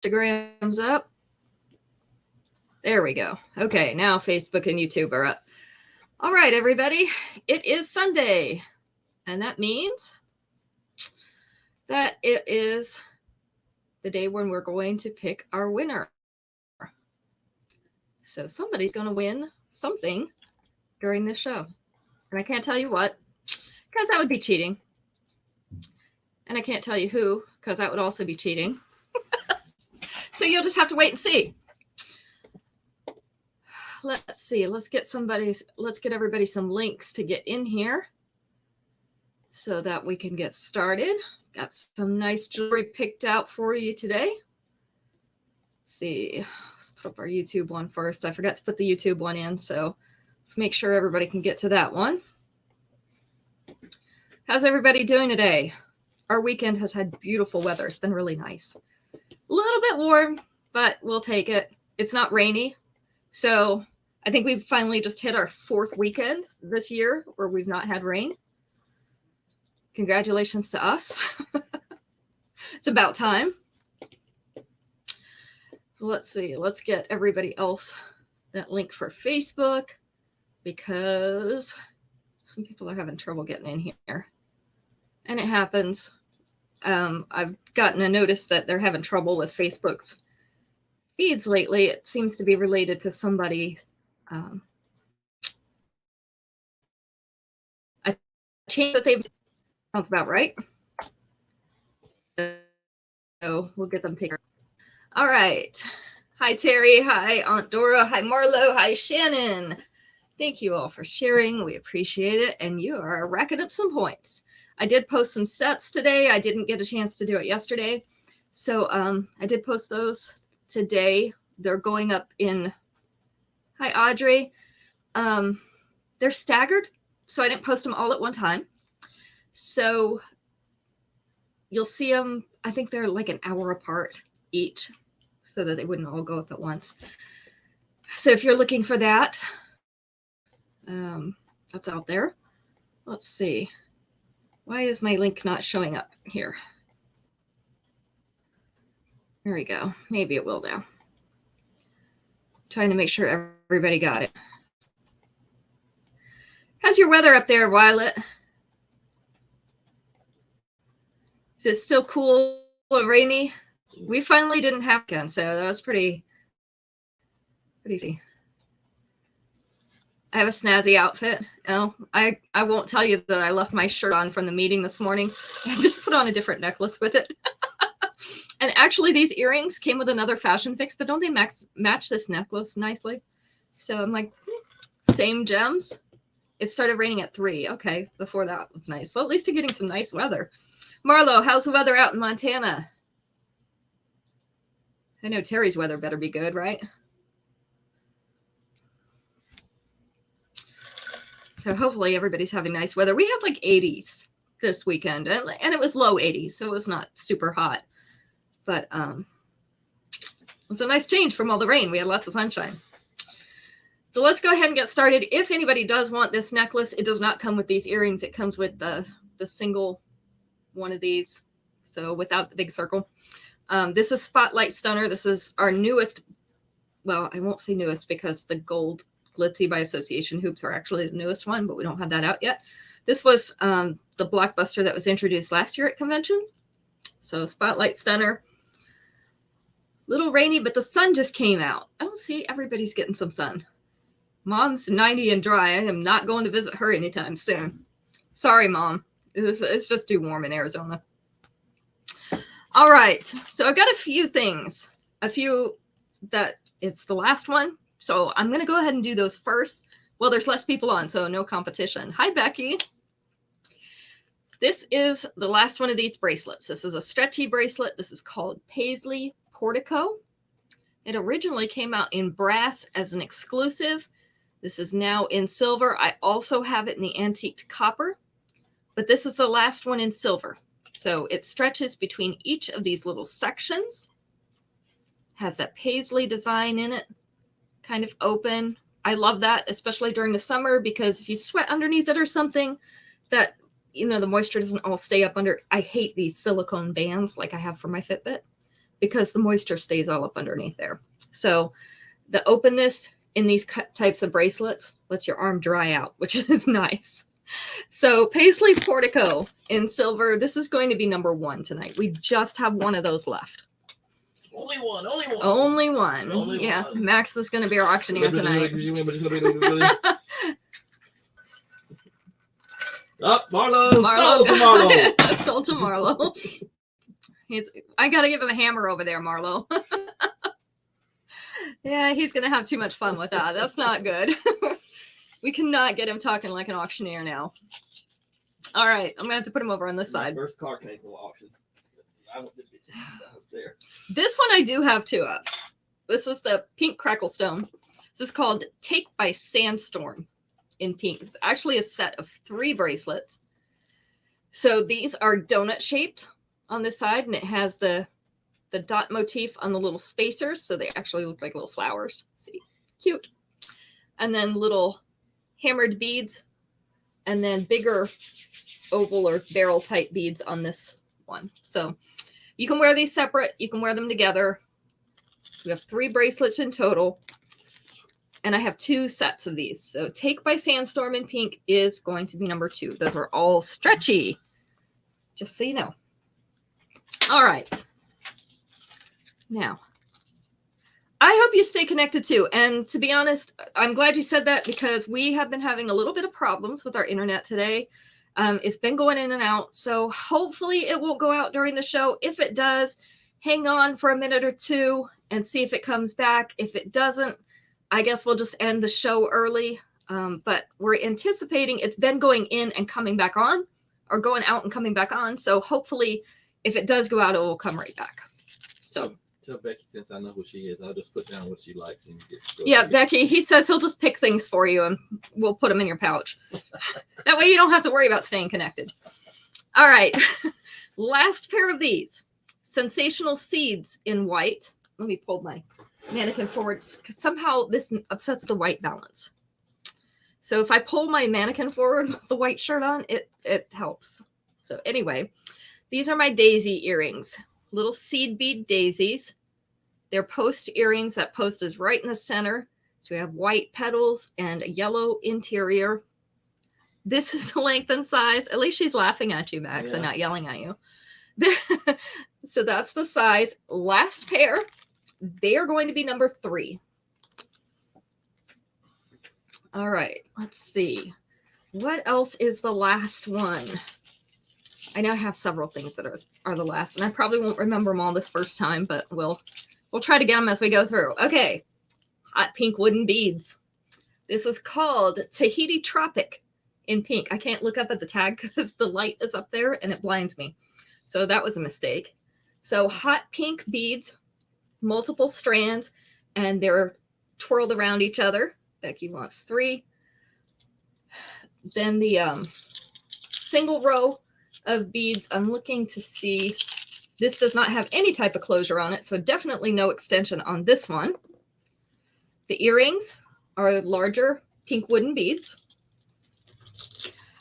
Instagram's up. There we go. Okay, now Facebook and YouTube are up. All right, everybody. It is Sunday, and that means that it is the day when we're going to pick our winner. So somebody's going to win something during this show. And I can't tell you what, because that would be cheating. And I can't tell you who, because that would also be cheating. So you'll just have to wait and see. Let's see. Let's get everybody some links to get in here so that we can get started. Got some nice jewelry picked out for you today. Let's see. Let's put up our YouTube one first. I forgot to put the YouTube one in, so let's make sure everybody can get to that one. How's everybody doing today? Our weekend has had beautiful weather. It's been really nice. A little bit warm, but we'll take it. It's not rainy. So I think we've finally just hit our 4th weekend this year where we've not had rain. Congratulations to us. It's about time. So let's see. Let's get everybody else that link for Facebook because some people are having trouble getting in here. And it happens. I've gotten a notice that they're having trouble with Facebook's feeds lately. It seems to be related to somebody. A change that they've sounds about right. So we'll get them taken. All right. Hi, Terry. Hi, Aunt Dora. Hi, Marlo. Hi, Shannon. Thank you all for sharing. We appreciate it. And you are racking up some points. I did post some sets today. I didn't get a chance to do it yesterday. So I did post those today. They're going up in, hi, Audrey. They're staggered. So I didn't post them all at one time. So you'll see them, I think they're like an hour apart each so that they wouldn't all go up at once. So if you're looking for that, that's out there. Let's see. Why is my link not showing up here? There we go. Maybe it will now. Trying to make sure everybody got it. How's your weather up there, Violet? Is it still cool and rainy? We finally didn't have one, so that was pretty easy. I have a snazzy outfit. Oh, I won't tell you that I left my shirt on from the meeting this morning. I just put on a different necklace with it. And actually, these earrings came with another fashion fix, but don't they match this necklace nicely? So I'm like, same gems. It started raining at 3. Okay, before that was nice. Well, at least you're getting some nice weather. Marlo, how's the weather out in Montana? I know Terry's weather better be good, right? So hopefully everybody's having nice weather. We had like 80s this weekend, and it was low 80s, so it was not super hot. But it was a nice change from all the rain. We had lots of sunshine. So let's go ahead and get started. If anybody does want this necklace, it does not come with these earrings. It comes with the single one of these, so without the big circle. This is Spotlight Stunner. This is our newest, well, I won't say newest because the gold Glitzy by Association hoops are actually the newest one, but we don't have that out yet. This was the blockbuster that was introduced last year at convention. So Spotlight Stunner. Little rainy, but the sun just came out. Oh, see, everybody's getting some sun. Mom's 90 and dry. I am not going to visit her anytime soon. Sorry, Mom. It's just too warm in Arizona. All right. So I've got a few things. A few that it's the last one. So I'm going to go ahead and do those first. Well, there's less people on, so no competition. Hi, Becky. This is the last one of these bracelets. This is a stretchy bracelet. This is called Paisley Portico. It originally came out in brass as an exclusive. This is now in silver. I also have it in the antiqued copper, but this is the last one in silver. So it stretches between each of these little sections. Has that paisley design in it, kind of open. I love that, especially during the summer, because if you sweat underneath it or something, that, you know, the moisture doesn't all stay up under. I hate these silicone bands like I have for my Fitbit. because the moisture stays all up underneath there. So the openness in these types of bracelets lets your arm dry out, which is nice. So Paisley Portico in silver. This is going to be number 1 tonight. We just have one of those left. Only one. Only one. Only one. Only yeah. one. Max is going to be our auctioneer tonight. Oh, Marlo. Marlo. Sold to Marlo. Sold to Marlo. I got to give him a hammer over there, Marlo. Yeah, he's going to have too much fun with that. That's not good. We cannot get him talking like an auctioneer now. All right, I'm going to have to put him over on this side. First car came from auction. There. This one I do have 2 of. This is the pink cracklestone. This is called Take by Sandstorm in pink. It's actually a set of 3 bracelets. So these are donut shaped on this side, and it has the dot motif on the little spacers. So they actually look like little flowers. See, cute. And then little hammered beads, and then bigger oval or barrel type beads on this one. So you can wear these separate. You can wear them together. We have 3 bracelets in total. And I have 2 sets of these. So Take by Sandstorm in pink is going to be number 2. Those are all stretchy. Just so you know. All right. Now, I hope you stay connected too. And to be honest, I'm glad you said that because we have been having a little bit of problems with our internet today. It's been going in and out. So hopefully it won't go out during the show. If it does, hang on for a minute or 2 and see if it comes back. If it doesn't, I guess we'll just end the show early. But we're anticipating it's been going in and coming back on, or going out and coming back on. So hopefully if it does go out, it will come right back. So tell Becky, since I know who she is, I'll just put down what she likes. And yeah, Becky, he says he'll just pick things for you and we'll put them in your pouch. That way you don't have to worry about staying connected. All right. Last pair of these. Sensational Seeds in white. Let me pull my mannequin forward because somehow this upsets the white balance. So if I pull my mannequin forward with the white shirt on, it helps. So anyway, these are my daisy earrings. Little seed bead daisies. They're post earrings. That post is right in the center. So we have white petals and a yellow interior. This is the length and size. At least she's laughing at you, Max, and not yelling at you. So that's the size. Last pair. They are going to be number 3. All right. Let's see. What else is the last one? I know I have several things that are the last, and I probably won't remember them all this first time, but we'll try to get them as we go through. Okay. Hot pink wooden beads. This is called Tahiti Tropic in pink. I can't look up at the tag because the light is up there and it blinds me. So that was a mistake. So hot pink beads, multiple strands, and they're twirled around each other. Becky wants 3. Then the single row of beads, I'm looking to see, this does not have any type of closure on it, so definitely no extension on this one. The earrings are larger pink wooden beads.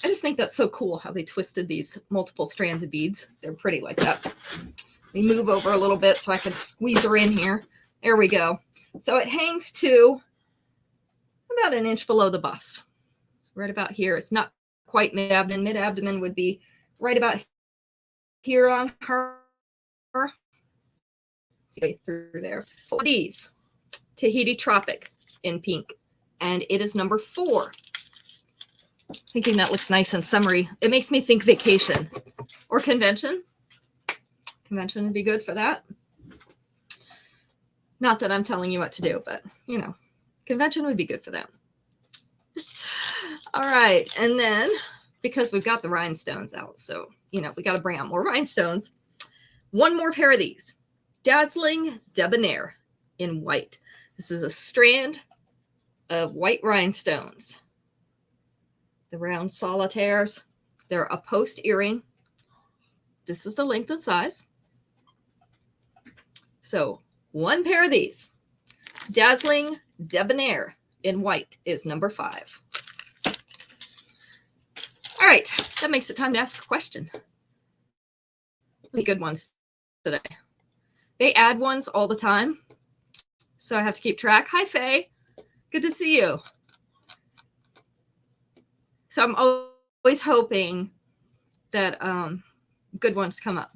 I just think that's so cool how they twisted these multiple strands of beads. They're pretty like that. Let me move over a little bit so I can squeeze her in here. There we go. So it hangs to about an inch below the bust. Right about here. It's not quite mid-abdomen. Mid-abdomen would be right about here on her. See through there. So these, Tahiti Tropic in pink. And it is number 4. Thinking that looks nice and summery. It makes me think vacation or convention. Convention would be good for that. Not that I'm telling you what to do, but you know, convention would be good for that. All right. And then because we've got the rhinestones out, so, you know, we got to bring out more rhinestones. One more pair of these. Dazzling Debonair in white. This is a strand of white rhinestones. The round solitaires. They're a post earring. This is the length and size. So one pair of these. Dazzling Debonair in white is number 5. All right, that makes it time to ask a question. Any good ones today? They add ones all the time, so I have to keep track. Hi, Faye. Good to see you. So I'm always hoping that good ones come up.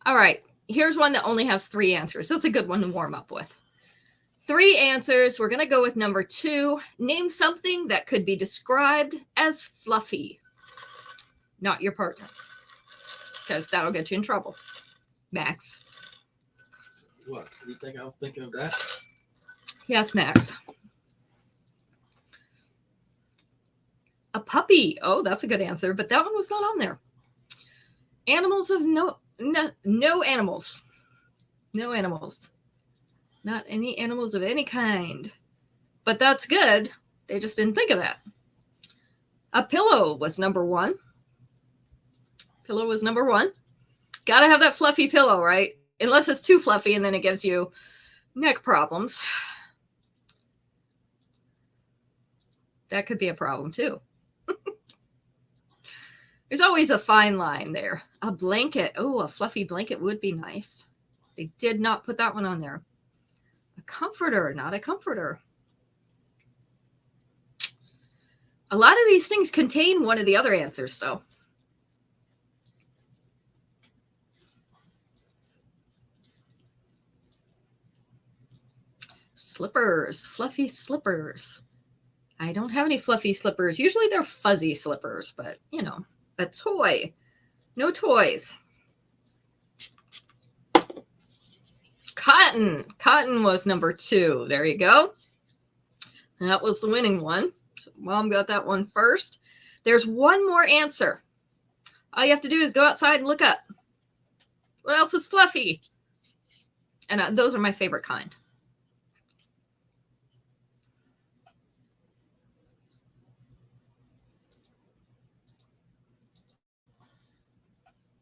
All right, here's one that only has 3 answers. That's a good one to warm up with. 3 answers. We're going to go with number 2. Name something that could be described as fluffy. Not your partner, because that'll get you in trouble. Max. What? You think I was thinking of that? Yes, Max. A puppy. Oh, that's a good answer, but that one was not on there. Animals of no animals. No animals. Not any animals of any kind. But that's good. They just didn't think of that. A pillow was number 1. Pillow was number 1. Gotta have that fluffy pillow, right? Unless it's too fluffy and then it gives you neck problems. That could be a problem too. There's always a fine line there. A blanket. Oh, a fluffy blanket would be nice. They did not put that one on there. A comforter, not a comforter. A lot of these things contain one of the other answers, though. Slippers, fluffy slippers. I don't have any fluffy slippers. Usually they're fuzzy slippers, but you know, a toy. No toys. Cotton. Cotton was number 2. There you go. That was the winning one. So Mom got that one first. There's one more answer. All you have to do is go outside and look up. What else is fluffy? And those are my favorite kind.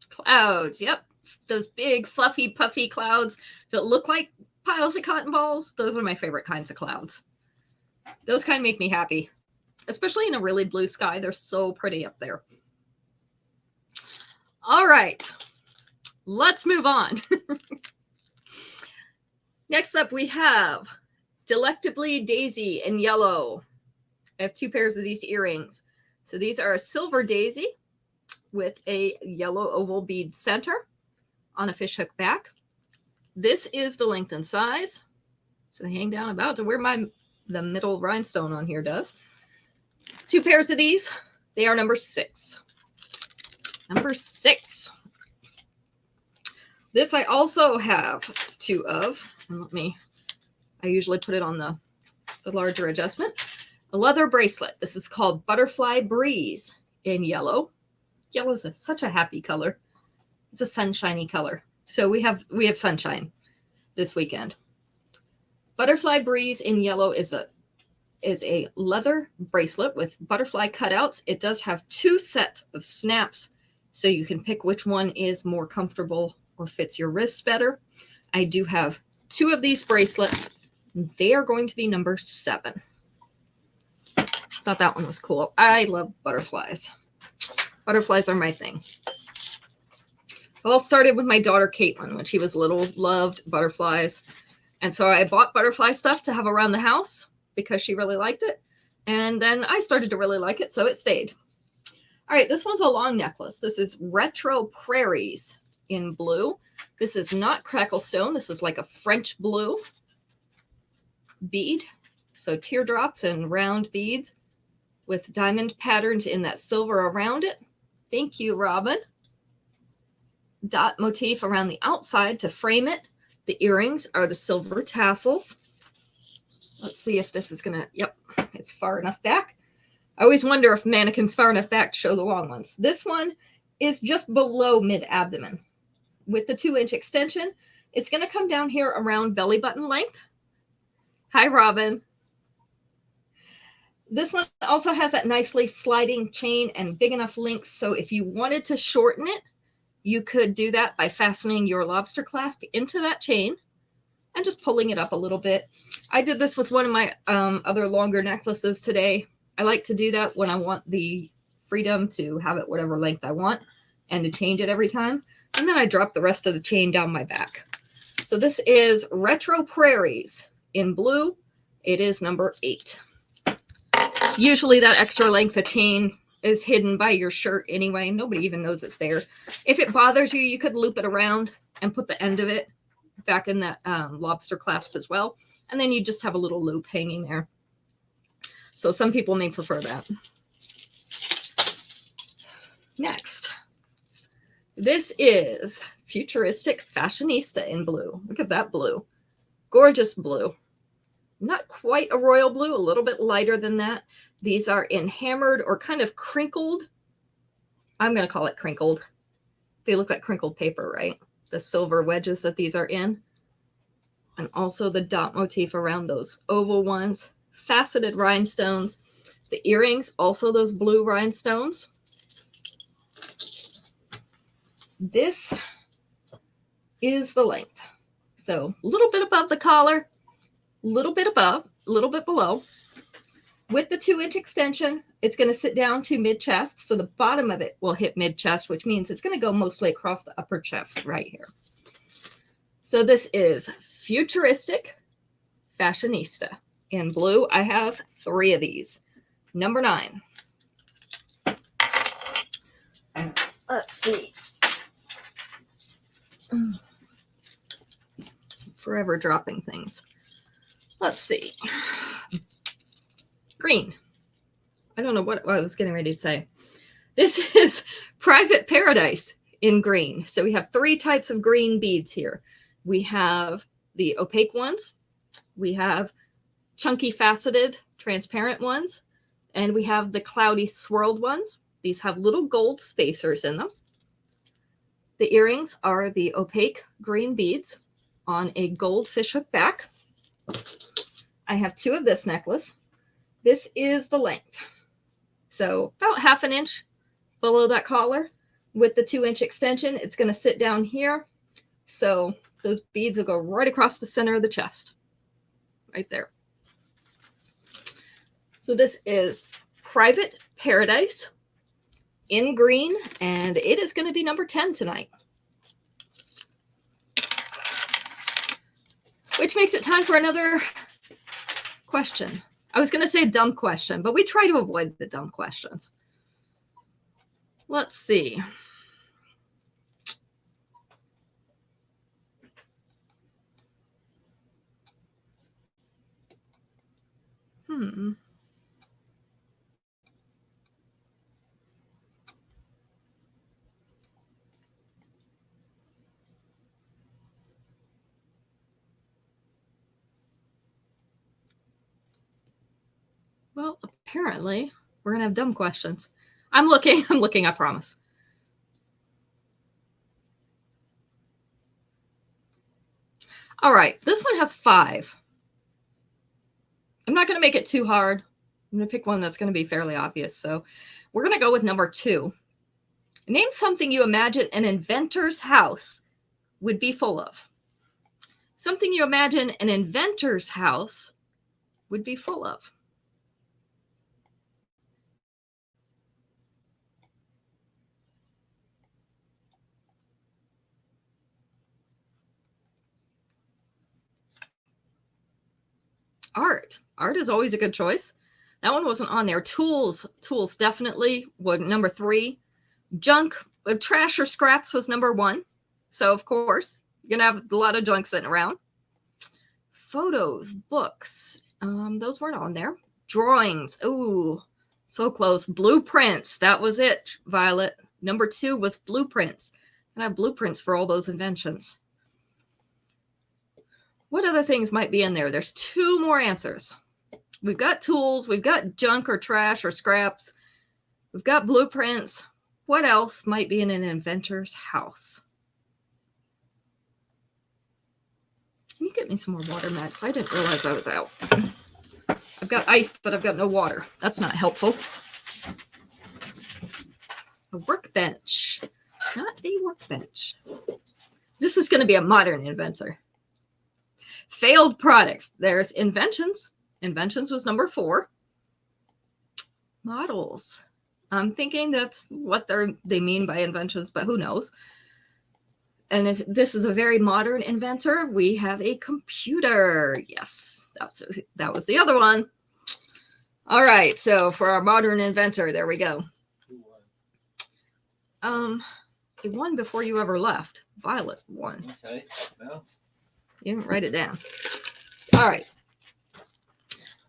Clouds. Yep. Those big, fluffy, puffy clouds that look like piles of cotton balls. Those are my favorite kinds of clouds. Those kind of make me happy, especially in a really blue sky. They're so pretty up there. All right. Let's move on. Next up, we have Delectably Daisy in yellow. I have 2 pairs of these earrings. So these are a silver daisy with a yellow oval bead center on a fishhook back. This is the length and size. So they hang down about to where the middle rhinestone on here does. 2 pairs of these. They are number 6. Number 6. This I also have 2 of. And I usually put it on the larger adjustment. A leather bracelet. This is called Butterfly Breeze in yellow. Yellow is such a happy color. It's a sunshiny color. So we have sunshine this weekend. Butterfly Breeze in yellow is a leather bracelet with butterfly cutouts. It does have 2 sets of snaps, so you can pick which one is more comfortable or fits your wrists better. I do have 2 of these bracelets. They are going to be number 7. Thought that one was cool. I love butterflies. Butterflies are my thing. It all started with my daughter Caitlin when she was little, loved butterflies. And so I bought butterfly stuff to have around the house because she really liked it. And then I started to really like it, so it stayed. All right, this one's a long necklace. This is Retro Prairies in blue. This is not cracklestone. This is like a French blue bead. So teardrops and round beads with diamond patterns in that silver around it. Thank you, Robin. Dot motif around the outside to frame it. The earrings are the silver tassels. Let's see if this is gonna, yep, it's far enough back. I always wonder if mannequin's far enough back to show the long ones. This one is just below mid-abdomen. With the 2-inch extension, it's gonna come down here around belly button length. Hi, Robin. This one also has that nicely sliding chain and big enough links, so if you wanted to shorten it, you could do that by fastening your lobster clasp into that chain and just pulling it up a little bit. I did this with one of my other longer necklaces today. I like to do that when I want the freedom to have it whatever length I want. and to change it every time. And then I drop the rest of the chain down my back. So this is Retro Prairies in blue. It is number 8. Usually that extra length of chain is hidden by your shirt anyway. Nobody even knows it's there. If it bothers you, you could loop it around and put the end of it back in that lobster clasp as well. And then you just have a little loop hanging there. So some people may prefer that. Next, this is Futuristic Fashionista in blue. Look at that blue. Gorgeous blue. Not quite a royal blue, a little bit lighter than that. These are in hammered or kind of crinkled. I'm going to call it crinkled. They look like crinkled paper, right? The silver wedges that these are in. And also the dot motif around those oval ones. Faceted rhinestones. The earrings, also those blue rhinestones. This is the length. So a little bit above the collar, a little bit above, a little bit below. With the 2-inch extension, it's going to sit down to mid-chest. So the bottom of it will hit mid-chest, which means it's going to go mostly across the upper chest right here. So this is Futuristic Fashionista in blue. I have 3 of these. Number 9. Let's see. Forever dropping things. Let's see. Green. I don't know what I was getting ready to say. This is Private Paradise in green. So we have 3 types of green beads here. We have the opaque ones. We have chunky faceted transparent ones. And we have the cloudy swirled ones. These have little gold spacers in them. The earrings are the opaque green beads on a gold fishhook back. I have 2 of this necklace. This is the length. So about 1/2 inch below that collar. With the 2-inch extension, it's going to sit down here. So those beads will go right across the center of the chest. Right there. So this is Private Paradise in green, and it is going to be number 10 tonight. Which makes it time for another question. I was going to say a dumb question, but we try to avoid the dumb questions. Let's see. Well, apparently we're going to have dumb questions. I'm looking, I promise. All right, this one has 5. I'm not going to make it too hard. I'm going to pick one that's going to be fairly obvious. So we're going to go with number 2. Name something you imagine an inventor's house would be full of. Something you imagine an inventor's house would be full of. Art. Art is always a good choice. That one wasn't on there. Tools. Tools definitely would. Number 3. Junk, trash or scraps was number 1. So, of course, you're going to have a lot of junk sitting around. Photos, books. Those weren't on there. Drawings. Ooh, so close. Blueprints. That was it, Violet. Number 2 was blueprints. And I have blueprints for all those inventions. What other things might be in there? There's 2 more answers. We've got tools. We've got junk or trash or scraps. We've got blueprints. What else might be in an inventor's house? Can you get me some more water, Max? I didn't realize I was out. I've got ice, but I've got no water. That's not helpful. A workbench. Not a workbench. This is going to be a modern inventor. Failed products. There's inventions. Inventions was number 4. Models. I'm thinking that's what they mean by inventions, but who knows? And if this is a very modern inventor, we have a computer. Yes, that was the other one. All right, so for our modern inventor, there we go. It won before you ever left. Violet won. Okay, well. You didn't write it down. All right.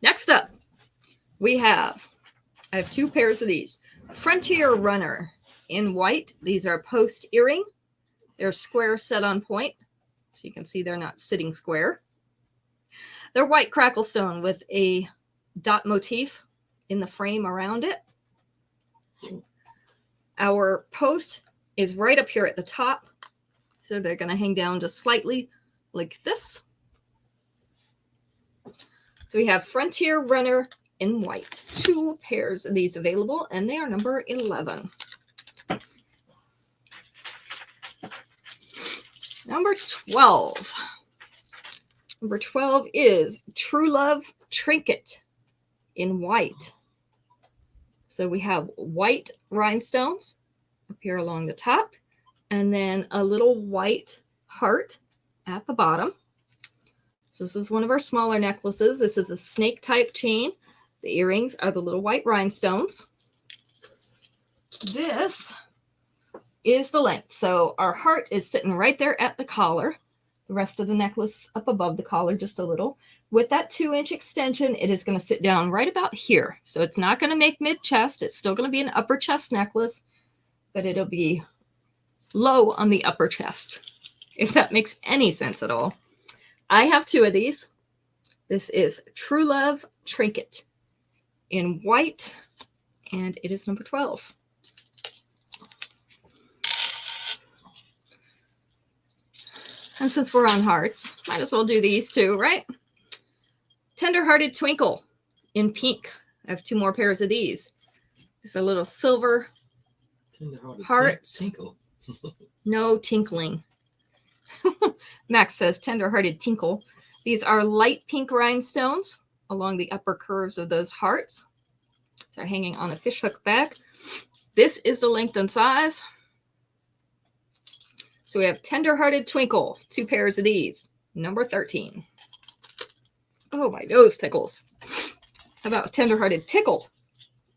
Next up, I have 2 pairs of these. Frontier Runner in white. These are post earring. They're square set on point. So you can see they're not sitting square. They're white crackle stone with a dot motif in the frame around it. Our post is right up here at the top. So they're going to hang down just slightly like this. So we have Frontier Runner in white. 2 pairs of these available, and they are number 11. Number 12. Number 12 is True Love Trinket in white. So we have white rhinestones up here along the top, and then a little white heart at the bottom. So this is one of our smaller necklaces. This is a snake type chain. The earrings are the little white rhinestones. This is the length. So our heart is sitting right there at the collar. The rest of the necklace up above the collar just a little. With that 2-inch extension, it is going to sit down right about here. So it's not going to make mid-chest. It's still going to be an upper chest necklace, but it'll be low on the upper chest, if that makes any sense at all. I have 2 of these. This is True Love Trinket in white, and it is number 12. And since we're on hearts, might as well do these too, right? Tenderhearted Twinkle in pink. I have 2 more pairs of these. These are little silver hearts. Tinkle. No tinkling. Max says tenderhearted tinkle. These are light pink rhinestones along the upper curves of those hearts. They're hanging on a fishhook back. This is the length and size. So we have Tenderhearted Twinkle, 2 pairs of these, number 13. Oh, my nose tickles. How about Tenderhearted Tickle?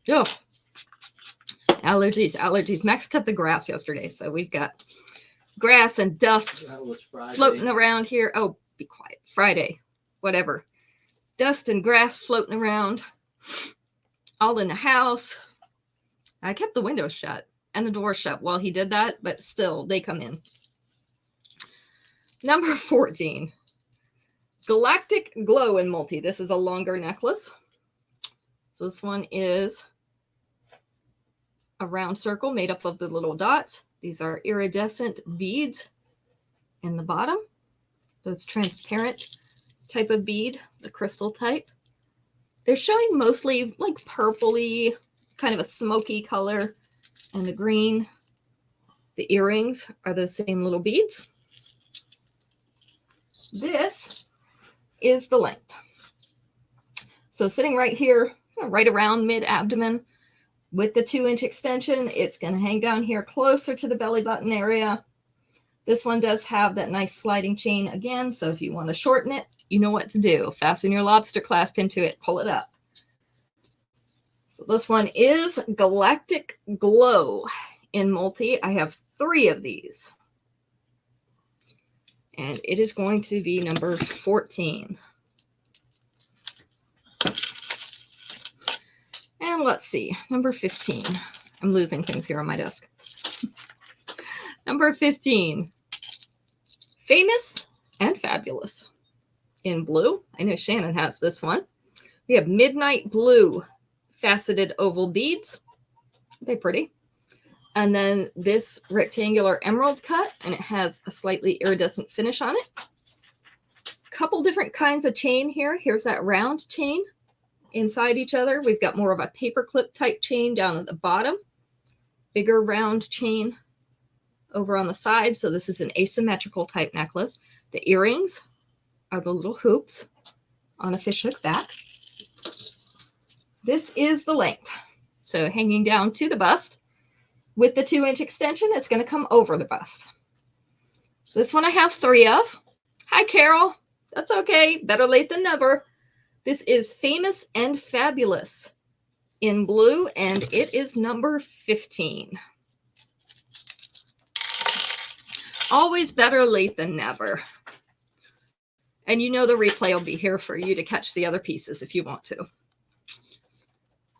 Oh, allergies. Max cut the grass yesterday, so we've got grass and dust floating around here. Oh, be quiet. Friday, whatever. Dust and grass floating around, all in the house. I kept the windows shut and the door shut while he did that, but still, they come in. Number 14, Galactic Glow in multi. This is a longer necklace. So this one is a round circle made up of the little dots. These are iridescent beads in the bottom. Those transparent type of bead, the crystal type. They're showing mostly like purpley, kind of a smoky color, and the green. The earrings are the same little beads. This is the length. So sitting right here, right around mid-abdomen with the 2-inch extension, it's going to hang down here closer to the belly button area. This one does have that nice sliding chain again, so if you want to shorten it, you know what to do. Fasten your lobster clasp into it, pull it up. So this one is Galactic Glow in multi. I have 3 of these. And it is going to be number 14. And let's see, number 15. I'm losing things here on my desk. Number 15. Famous and Fabulous in blue. I know Shannon has this one. We have Midnight Blue faceted oval beads. They're pretty. And then this rectangular emerald cut, and it has a slightly iridescent finish on it. Couple different kinds of chain here. Here's that round chain inside each other. We've got more of a paperclip type chain down at the bottom. Bigger round chain over on the side. So this is an asymmetrical type necklace. The earrings are the little hoops on a fishhook back. This is the length. So hanging down to the bust. With the 2-inch extension, it's going to come over the bust. This one I have 3 of. Hi, Carol. That's okay. Better late than never. This is Famous and Fabulous in blue, and it is number 15. Always better late than never. And you know the replay will be here for you to catch the other pieces if you want to.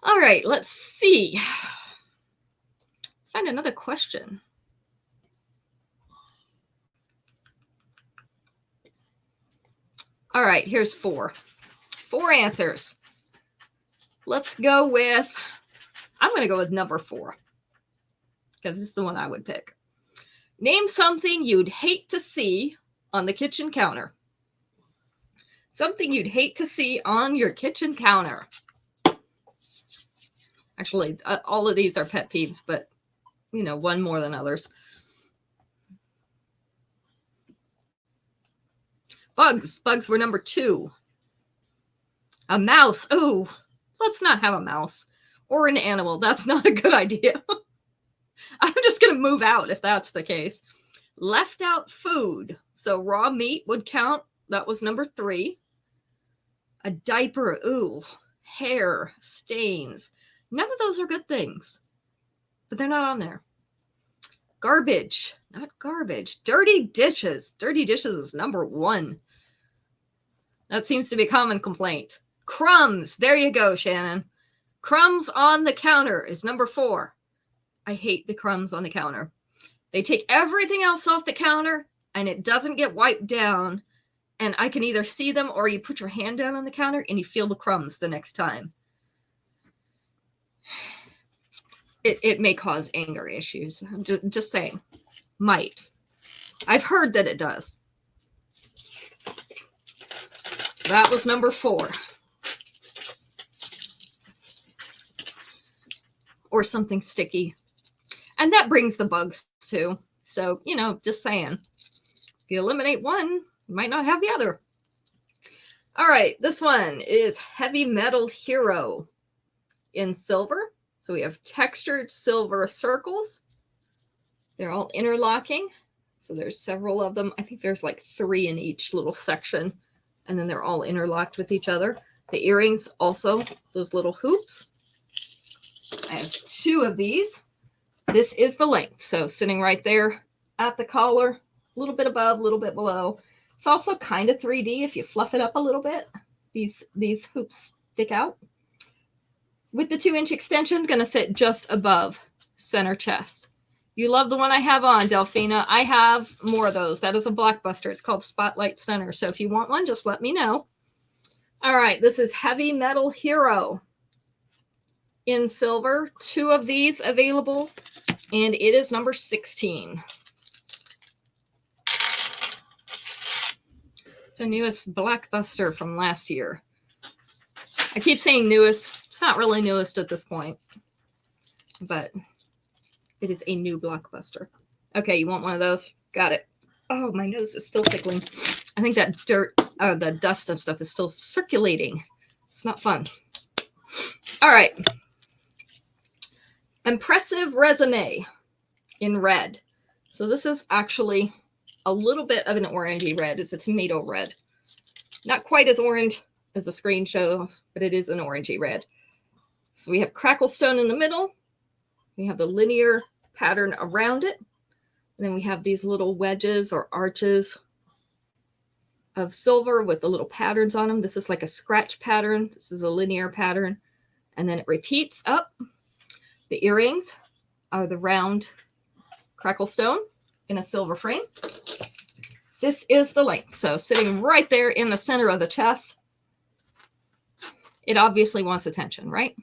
All right, let's see. Let's find another question. All right, here's 4. 4 answers. Let's go with, I'm going to go with number 4 because this is the one I would pick. Name something you'd hate to see on the kitchen counter. Something you'd hate to see on your kitchen counter. Actually, all of these are pet peeves, but, you know, one more than others. Bugs. Bugs were number 2. A mouse. Oh, let's not have a mouse or an animal. That's not a good idea. I'm just going to move out if that's the case. Left out food. So raw meat would count. That was number 3. A diaper. Ooh, hair, stains. None of those are good things, but they're not on there. Garbage. Not garbage. Dirty dishes. Dirty dishes is number 1. That seems to be a common complaint. Crumbs. There you go, Shannon. Crumbs on the counter is number 4. I hate the crumbs on the counter. They take everything else off the counter and it doesn't get wiped down. And I can either see them or you put your hand down on the counter and you feel the crumbs the next time. It may cause anger issues. I'm just saying. Might. I've heard that it does. That was number 4. Or something sticky. And that brings the bugs too. So, you know, just saying. If you eliminate one, you might not have the other. All right, this one is Heavy Metal Hero in silver. So we have textured silver circles. They're all interlocking. So there's several of them. I think there's like 3 in each little section. And then they're all interlocked with each other. The earrings also, those little hoops. I have 2 of these. This is the length. So sitting right there at the collar, a little bit above, a little bit below. It's also kind of 3D if you fluff it up a little bit. These hoops stick out. With the 2-inch extension, going to sit just above center chest. You love the one I have on, Delphina. I have more of those. That is a blockbuster. It's called Spotlight Stunner. So if you want one, just let me know. All right, this is Heavy Metal Hero in silver. 2 of these available, and it is number 16. It's the newest blockbuster from last year. I keep saying newest. It's not really newest at this point, but it is a new blockbuster. Okay, you want one of those? Got it. Oh, my nose is still tickling. I think that dirt, the dust and stuff is still circulating. It's not fun. All right. Impressive Resume in red. So this is actually a little bit of an orangey red. It's a tomato red. Not quite as orange as the screen shows, but it is an orangey red. So we have cracklestone in the middle. We have the linear pattern around it. And then we have these little wedges or arches of silver with the little patterns on them. This is like a scratch pattern. This is a linear pattern. And then it repeats up. The earrings are the round cracklestone in a silver frame. This is the length. So sitting right there in the center of the chest. It obviously wants attention, right?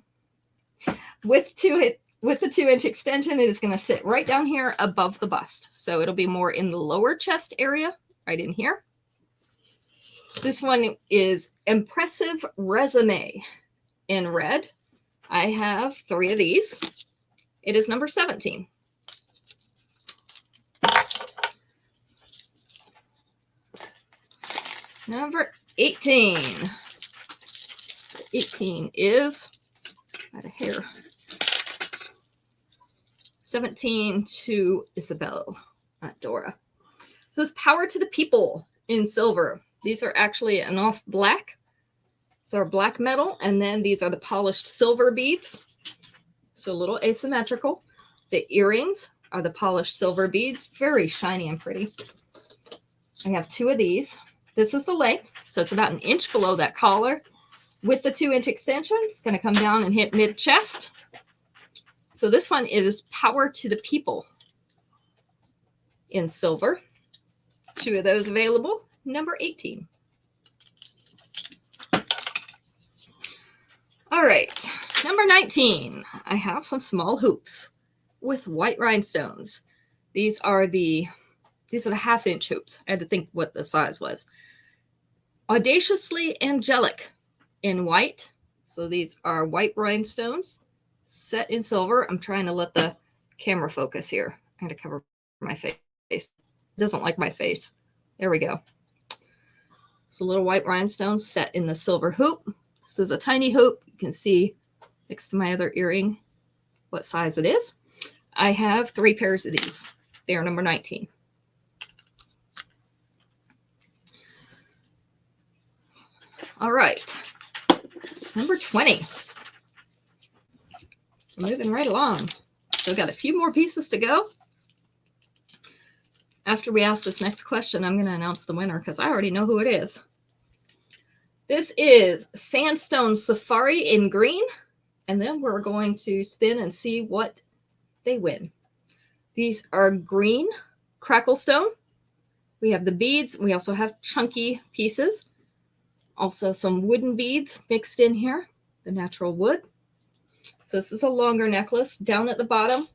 With the 2-inch extension, it is going to sit right down here above the bust. So it'll be more in the lower chest area, right in here. This one is Impressive Resume in red. I have 3 of these. It is number 17. Number 18. 18 is, I had a hair 17 to Isabel, not Dora. This is Power to the People in silver. These are actually an off black. So our black metal, and then these are the polished silver beads. So a little asymmetrical. The earrings are the polished silver beads, very shiny and pretty. I have 2 of these. This is the length, so it's about 1 inch below that collar. With the 2-inch extension, it's going to come down and hit mid-chest. So this one is Power to the People in silver. 2 of those available. Number 18. All right, number 19. I have some small hoops with white rhinestones. These are the 1/2-inch hoops. I had to think what the size was. Audaciously Angelic in white. So these are white rhinestones set in silver. I'm trying to let the camera focus here. I'm going to cover my face. It doesn't like my face. There we go. So little white rhinestones set in the silver hoop. This is a tiny hoop. You can see next to my other earring what size it is. I have 3 pairs of these. They are number 19. All right. Number 20. Moving right along. Still got a few more pieces to go. After we ask this next question, I'm going to announce the winner because I already know who it is. This is Sandstone Safari in green. And then we're going to spin and see what they win. These are green crackle stone. We have the beads. We also have chunky pieces. Also some wooden beads mixed in here, the natural wood. So this is a longer necklace. Down at the bottom,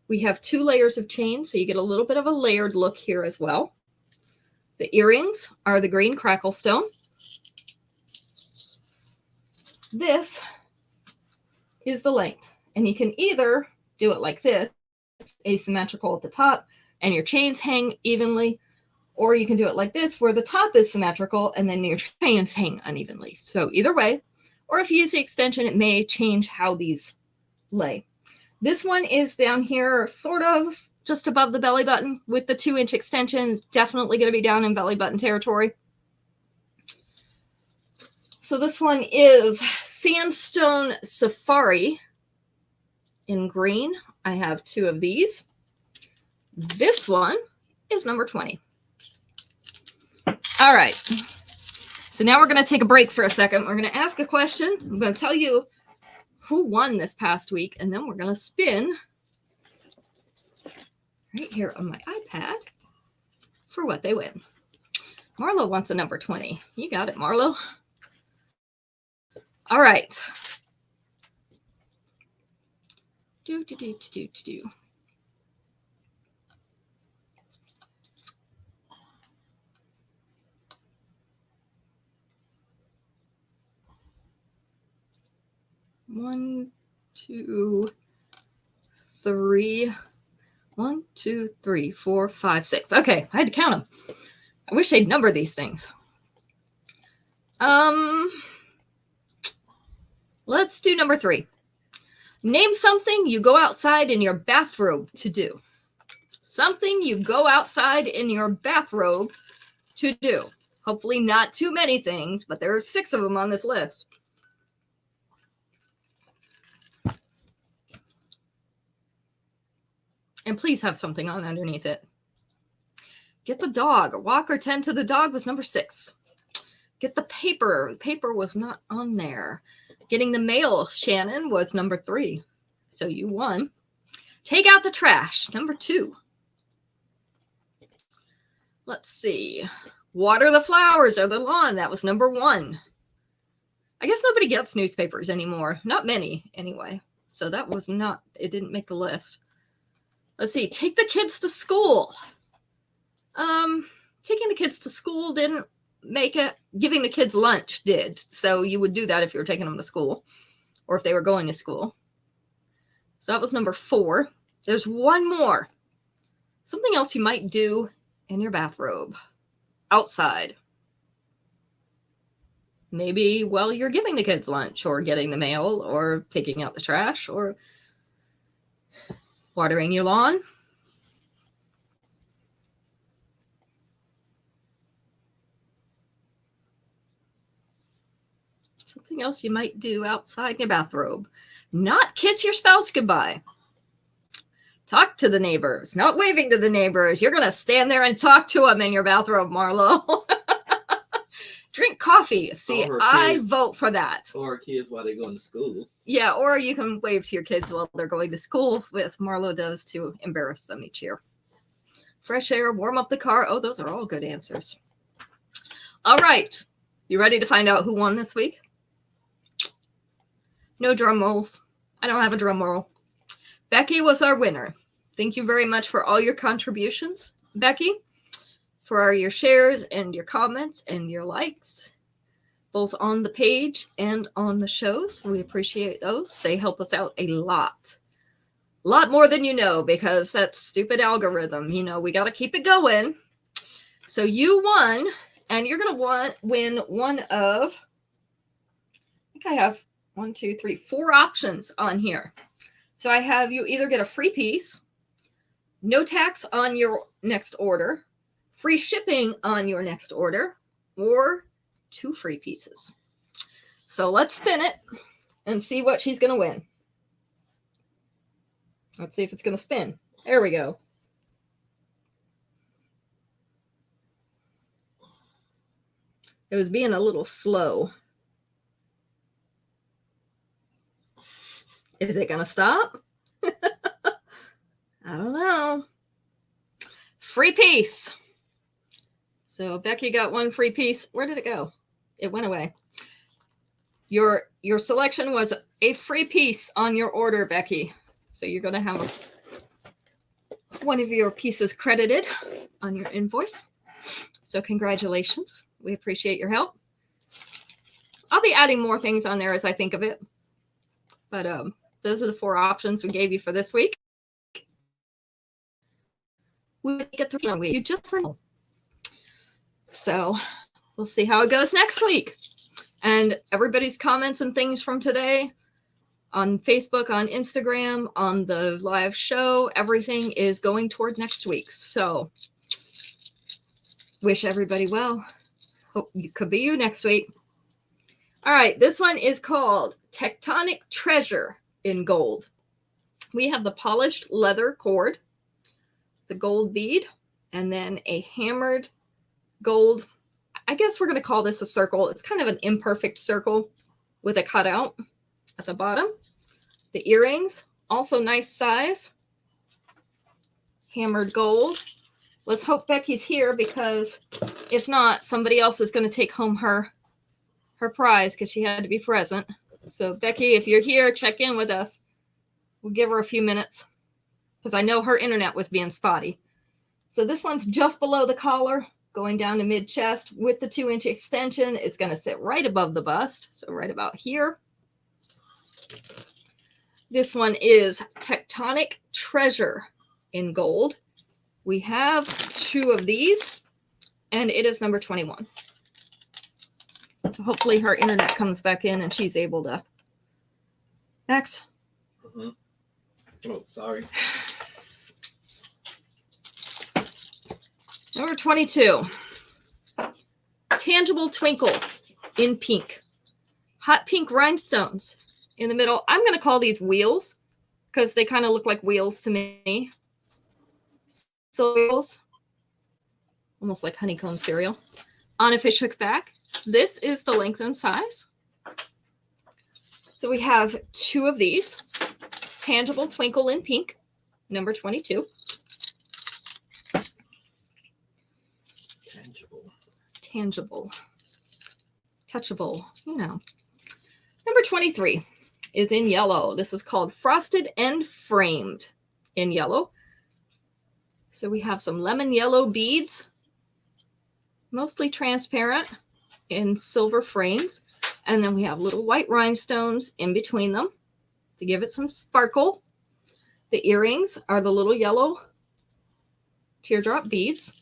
we have 2 layers of chain, so you get a little bit of a layered look here as well. The earrings are the green crackle stone. This is the length, and you can either do it like this, asymmetrical at the top, and your chains hang evenly, or you can do it like this, where the top is symmetrical, and then your chains hang unevenly. So either way, or if you use the extension, it may change how these lay. This one is down here, sort of just above the belly button with the 2-inch extension, definitely going to be down in belly button territory. So this one is Sandstone Safari in green. I have 2 of these. This one is number 20. All right. So now we're going to take a break for a second. We're going to ask a question. I'm going to tell you who won this past week, and then we're going to spin right here on my iPad for what they win. Marlo wants a number 20. You got it, Marlo. All right. Do. 1, 2, 3. 1, 2, 3, 4, 5, 6. Okay, I had to count them. I wish they'd number these things. Let's do number 3. Name something you go outside in your bathrobe to do. Something you go outside in your bathrobe to do. Hopefully not too many things, but there are 6 of them on this list. And please have something on underneath it. Get the dog. Walk or tend to the dog was number 6. Get the paper. The paper was not on there. Getting the mail, Shannon, was number 3. So you won. Take out the trash, number 2. Let's see. Water the flowers or the lawn. That was number 1. I guess nobody gets newspapers anymore. Not many, anyway. So that was not, it didn't make the list. Let's see. Take the kids to school. Taking the kids to school didn't make it. Giving the kids lunch did. So you would do that if you were taking them to school or if they were going to school. So that was number 4. There's one more. Something else you might do in your bathrobe outside. Maybe while you're giving the kids lunch or getting the mail or taking out the trash or Watering your lawn? Something else you might do outside your bathrobe. Not kiss your spouse goodbye. Talk to the neighbors, not waving to the neighbors. You're going to stand there and talk to them in your bathrobe, Marlo. Drink coffee. See, I vote for that. Or kids while they're going to school. Yeah, or you can wave to your kids while they're going to school, as Marlo does to embarrass them each year. Fresh air, warm up the car. Oh, those are all good answers. All right. You ready to find out who won this week? No drum rolls. I don't have a drum roll. Becky was our winner. Thank you very much for all your contributions, Becky, for your shares and your comments and your likes, both on the page and on the shows. We appreciate those. They help us out a lot. A lot more than you know, because that stupid algorithm, we got to keep it going. So you won, and you're going to win one of, I think I have 4 options on here. So I have you either get a free piece, no tax on your next order, free shipping on your next order, or 2 free pieces. So let's spin it and see what she's going to win. Let's see if it's going to spin. There we go. It was being a little slow. Is it going to stop? I don't know. Free piece. So Becky got 1 free piece. Where did it go? It went away. Your selection was a free piece on your order, Becky. So you're going to have one of your pieces credited on your invoice. So congratulations. We appreciate your help. I'll be adding more things on there as I think of it. But those are the 4 options we gave you for this week. We would get 3 week. You just know. So we'll see how it goes next week. And everybody's comments and things from today on Facebook, on Instagram, on the live show, everything is going toward next week. So wish everybody well. Hope it could be you next week. All right, this one is called Tectonic Treasure in gold. We have the polished leather cord, the gold bead, and then a hammered gold. I guess we're going to call this a circle. It's kind of an imperfect circle with a cutout at the bottom. The earrings, also nice size. Hammered gold. Let's hope Becky's here, because if not, somebody else is going to take home her prize because she had to be present. So Becky, if you're here, check in with us. We'll give her a few minutes because I know her internet was being spotty. So this one's just below the collar, going down to mid-chest with the 2-inch extension. It's going to sit right above the bust, so right about here. This one is Tectonic Treasure in gold. We have 2 of these, and it is number 21. So hopefully her internet comes back in and she's able to. Next. Oh, sorry. Number 22. Tangible Twinkle in pink. Hot pink rhinestones in the middle. I'm going to call these wheels because they kind of look like wheels to me. Wheels. Almost like honeycomb cereal. On a fish hook back. This is the length and size. So we have 2 of these. Tangible Twinkle in pink, number 22. Tangible. Touchable, Number 23 is in yellow. This is called Frosted and Framed in yellow. So we have some lemon yellow beads, mostly transparent, in silver frames. And then we have little white rhinestones in between them to give it some sparkle. The earrings are the little yellow teardrop beads.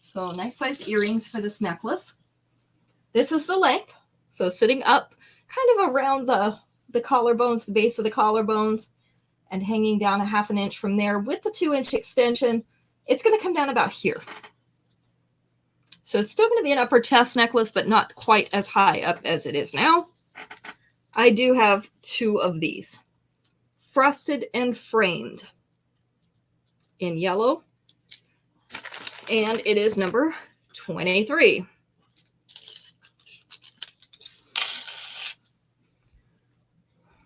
So nice size earrings for this necklace. This is the length. So sitting up kind of around the collarbones, the base of the collarbones. and hanging down a 1/2 inch from there. With the 2-inch extension, it's going to come down about here. So it's still going to be an upper chest necklace, but not quite as high up as it is now. I do have 2 of these, frosted and framed in yellow, and it is number 23.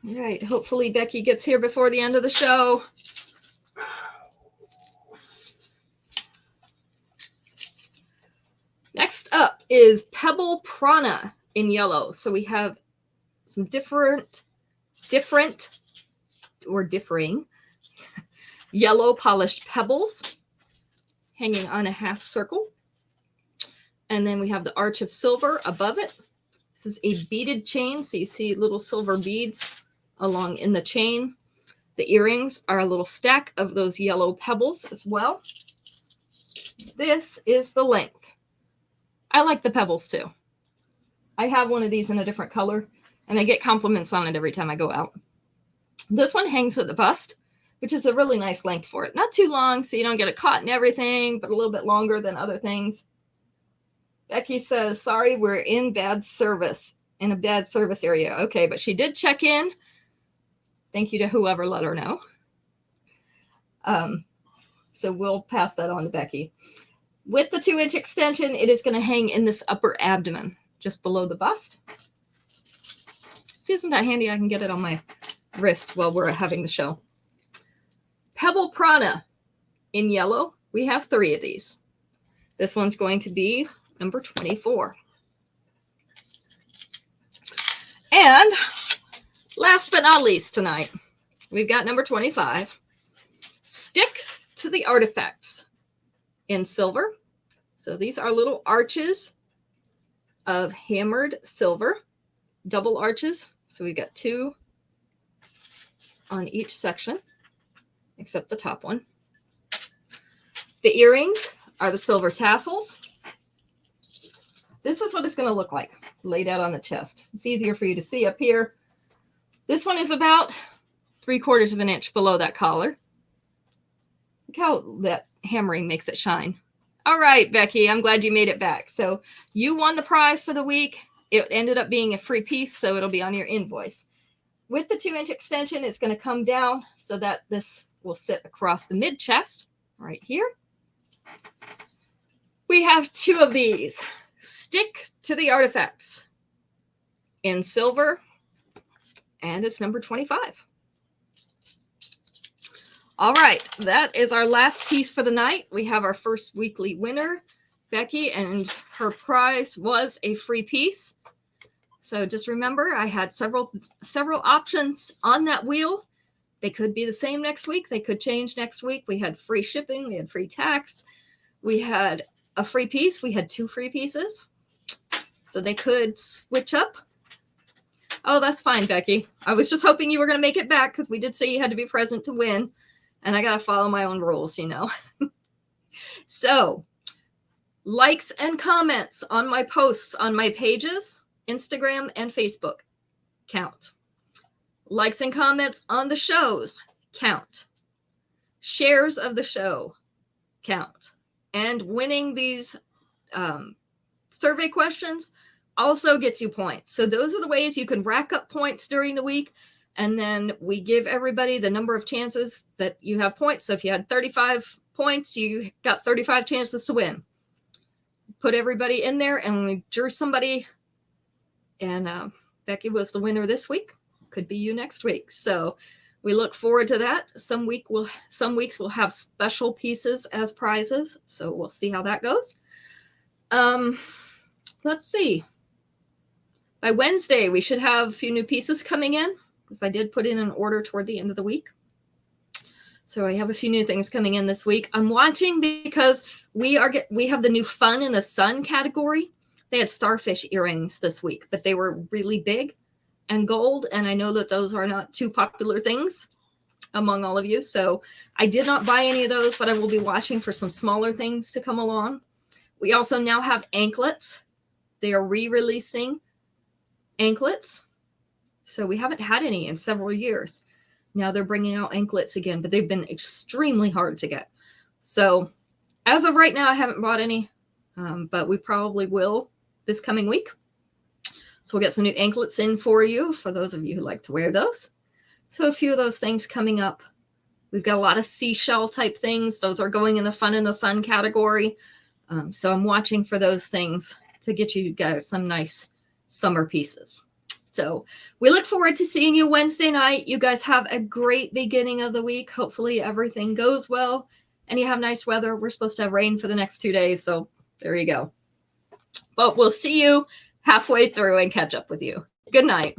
All right, hopefully Becky gets here before the end of the show. Next up is Pebble Prana in yellow. So we have some different or differing yellow polished pebbles hanging on a half circle. And then we have the arch of silver above it. This is a beaded chain, so you see little silver beads along in the chain. The earrings are a little stack of those yellow pebbles as well. This is the length. I like the pebbles too. I have one of these in a different color, and I get compliments on it every time I go out. This one hangs at the bust, which is a really nice length for it. Not too long, so you don't get it caught in everything, but a little bit longer than other things. Becky says, sorry, we're in a bad service area. Okay, but she did check in. Thank you to whoever let her know. So we'll pass that on to Becky. With the 2-inch extension, it is going to hang in this upper abdomen, just below the bust. See, isn't that handy? I can get it on my wrist while we're having the show. Pebble Prana in yellow. We have 3 of these. This one's going to be number 24. And last but not least tonight, we've got number 25. Stick to the artifacts in silver. So these are little arches of hammered silver, double arches. So we got 2 on each section, except the top one. The earrings are the silver tassels. This is what it's going to look like laid out on the chest. It's easier for you to see up here. This one is about 3/4 of an inch below that collar. Look how that hammering makes it shine. All right, Becky, I'm glad you made it back. So you won the prize for the week. It ended up being a free piece, so it'll be on your invoice. With the 2-inch extension, it's going to come down so that this will sit across the mid chest right here. We have 2 of these. Stick to the artifacts in silver, and it's number 25. All right, that is our last piece for the night. We have our first weekly winner, Becky, and her prize was a free piece. So just remember, I had several options on that wheel. They could be the same next week. They could change next week. We had free shipping. We had free tax. We had a free piece. We had 2 free pieces. So they could switch up. Oh, that's fine, Becky. I was just hoping you were going to make it back because we did say you had to be present to win. And I got to follow my own rules, you know. So, likes and comments on my posts on my pages, Instagram and Facebook, count. Likes and comments on the shows, count. Shares of the show, count. And winning these survey questions also gets you points. So those are the ways you can rack up points during the week. And then we give everybody the number of chances that you have points. So if you had 35 points, you got 35 chances to win. Put everybody in there and we drew somebody. And Becky was the winner this week. Could be you next week. So we look forward to that. Some weeks we'll have special pieces as prizes. So we'll see how that goes. Let's see. By Wednesday, we should have a few new pieces coming in. If I did put in an order toward the end of the week. So I have a few new things coming in this week. I'm watching because we have the new Fun in the Sun category. They had starfish earrings this week, but they were really big and gold. And I know that those are not too popular things among all of you. So I did not buy any of those, but I will be watching for some smaller things to come along. We also now have anklets. They are re-releasing anklets. So we haven't had any in several years. Now they're bringing out anklets again, but they've been extremely hard to get. So as of right now, I haven't bought any, but we probably will this coming week. So we'll get some new anklets in for you, for those of you who like to wear those. So a few of those things coming up. We've got a lot of seashell type things. Those are going in the fun in the sun category. So I'm watching for those things to get you guys some nice summer pieces. So we look forward to seeing you Wednesday night. You guys have a great beginning of the week. Hopefully everything goes well and you have nice weather. We're supposed to have rain for the next 2 days. So there you go. But we'll see you halfway through and catch up with you. Good night.